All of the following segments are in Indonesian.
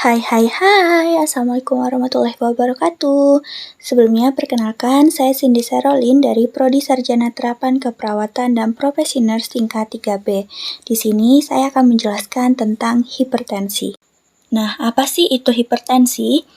Hai hai hai, Assalamualaikum warahmatullahi wabarakatuh. Sebelumnya perkenalkan, saya Cindy Serolin dari Prodi Sarjana Terapan Keperawatan dan Profesi Nurse tingkat 3B. Di sini saya akan menjelaskan tentang hipertensi. Nah, apa sih itu hipertensi?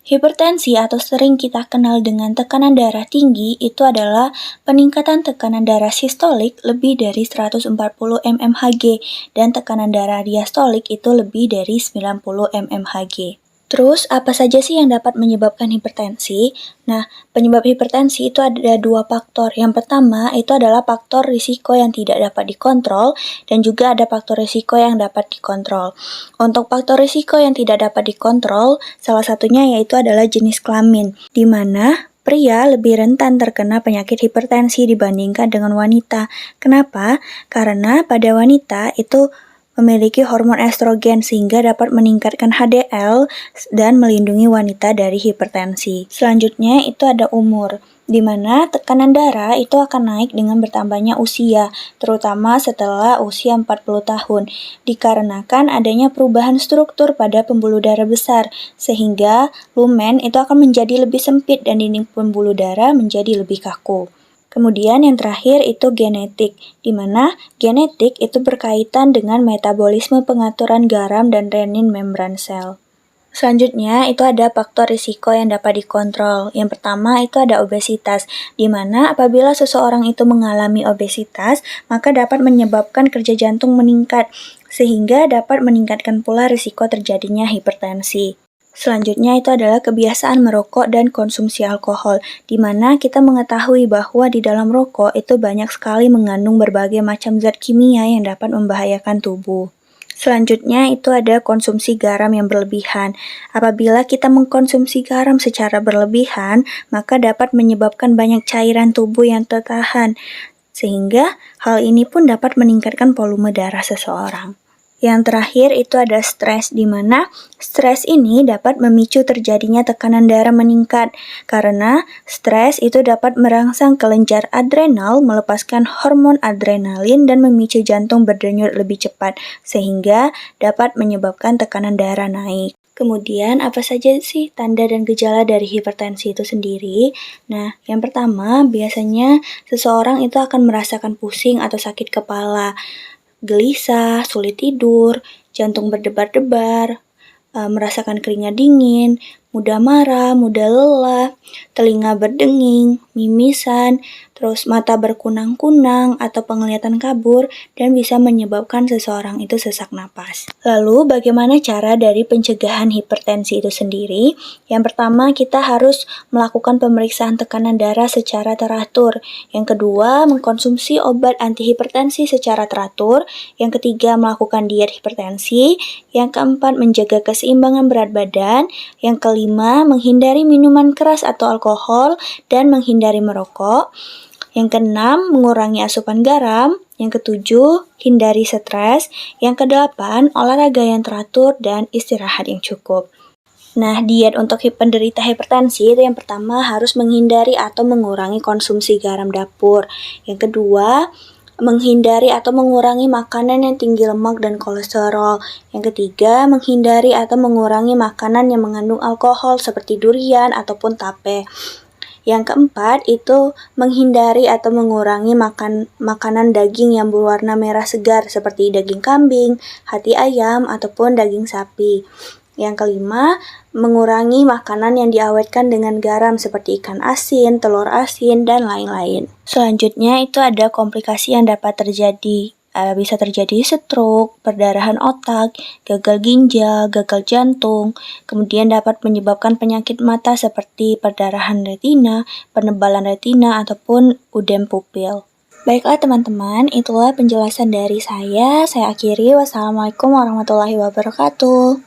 Hipertensi atau sering kita kenal dengan tekanan darah tinggi itu adalah peningkatan tekanan darah sistolik lebih dari 140 mmHg dan tekanan darah diastolik itu lebih dari 90 mmHg. Terus, apa saja sih yang dapat menyebabkan hipertensi? Nah, penyebab hipertensi itu ada dua faktor. Yang pertama, itu adalah faktor risiko yang tidak dapat dikontrol, dan juga ada faktor risiko yang dapat dikontrol. Untuk faktor risiko yang tidak dapat dikontrol, salah satunya yaitu adalah jenis kelamin, di mana pria lebih rentan terkena penyakit hipertensi dibandingkan dengan wanita. Kenapa? Karena pada wanita itu memiliki hormon estrogen sehingga dapat meningkatkan HDL dan melindungi wanita dari hipertensi. Selanjutnya itu ada umur, di mana tekanan darah itu akan naik dengan bertambahnya usia, terutama setelah usia 40 tahun, dikarenakan adanya perubahan struktur pada pembuluh darah besar, sehingga lumen itu akan menjadi lebih sempit dan dinding pembuluh darah menjadi lebih kaku. Kemudian yang terakhir itu genetik, di mana genetik itu berkaitan dengan metabolisme pengaturan garam dan renin membran sel. Selanjutnya itu ada faktor risiko yang dapat dikontrol. Yang pertama itu ada obesitas, di mana apabila seseorang itu mengalami obesitas, maka dapat menyebabkan kerja jantung meningkat, sehingga dapat meningkatkan pula risiko terjadinya hipertensi. Selanjutnya itu adalah kebiasaan merokok dan konsumsi alkohol, di mana kita mengetahui bahwa di dalam rokok itu banyak sekali mengandung berbagai macam zat kimia yang dapat membahayakan tubuh. Selanjutnya itu ada konsumsi garam yang berlebihan. Apabila kita mengkonsumsi garam secara berlebihan, maka dapat menyebabkan banyak cairan tubuh yang tertahan, sehingga hal ini pun dapat meningkatkan volume darah seseorang. Yang terakhir itu ada stres, di mana stres ini dapat memicu terjadinya tekanan darah meningkat, karena stres itu dapat merangsang kelenjar adrenal melepaskan hormon adrenalin dan memicu jantung berdenyut lebih cepat, sehingga dapat menyebabkan tekanan darah naik. Kemudian, apa saja sih tanda dan gejala dari hipertensi itu sendiri? Nah, yang pertama, biasanya seseorang itu akan merasakan pusing atau sakit kepala, gelisah, sulit tidur, jantung berdebar-debar, merasakan keringat dingin, mudah marah, mudah lelah, telinga berdenging, mimisan, terus mata berkunang-kunang atau penglihatan kabur, dan bisa menyebabkan seseorang itu sesak napas. Lalu, bagaimana cara dari pencegahan hipertensi itu sendiri? Yang pertama, kita harus melakukan pemeriksaan tekanan darah secara teratur. Yang kedua, mengkonsumsi obat antihipertensi secara teratur. Yang ketiga, melakukan diet hipertensi. Yang keempat, menjaga keseimbangan berat badan. Yang kelima, menghindari minuman keras atau alkohol dan menghindari merokok. Yang keenam, mengurangi asupan garam. Yang ketujuh, hindari stres. Yang kedelapan, olahraga yang teratur dan istirahat yang cukup. Nah, diet untuk penderita hipertensi itu yang pertama harus menghindari atau mengurangi konsumsi garam dapur. Yang kedua, menghindari atau mengurangi makanan yang tinggi lemak dan kolesterol. Yang ketiga, menghindari atau mengurangi makanan yang mengandung alkohol seperti durian ataupun tape. Yang keempat, itu menghindari atau mengurangi makanan daging yang berwarna merah segar seperti daging kambing, hati ayam, ataupun daging sapi. Yang kelima, mengurangi makanan yang diawetkan dengan garam seperti ikan asin, telur asin, dan lain-lain. Selanjutnya itu ada komplikasi yang dapat terjadi. Bisa terjadi stroke, perdarahan otak, gagal ginjal, gagal jantung, kemudian dapat menyebabkan penyakit mata seperti perdarahan retina, penebalan retina, ataupun udem pupil. Baiklah teman-teman, itulah penjelasan dari saya. Saya akhiri. Wassalamualaikum warahmatullahi wabarakatuh.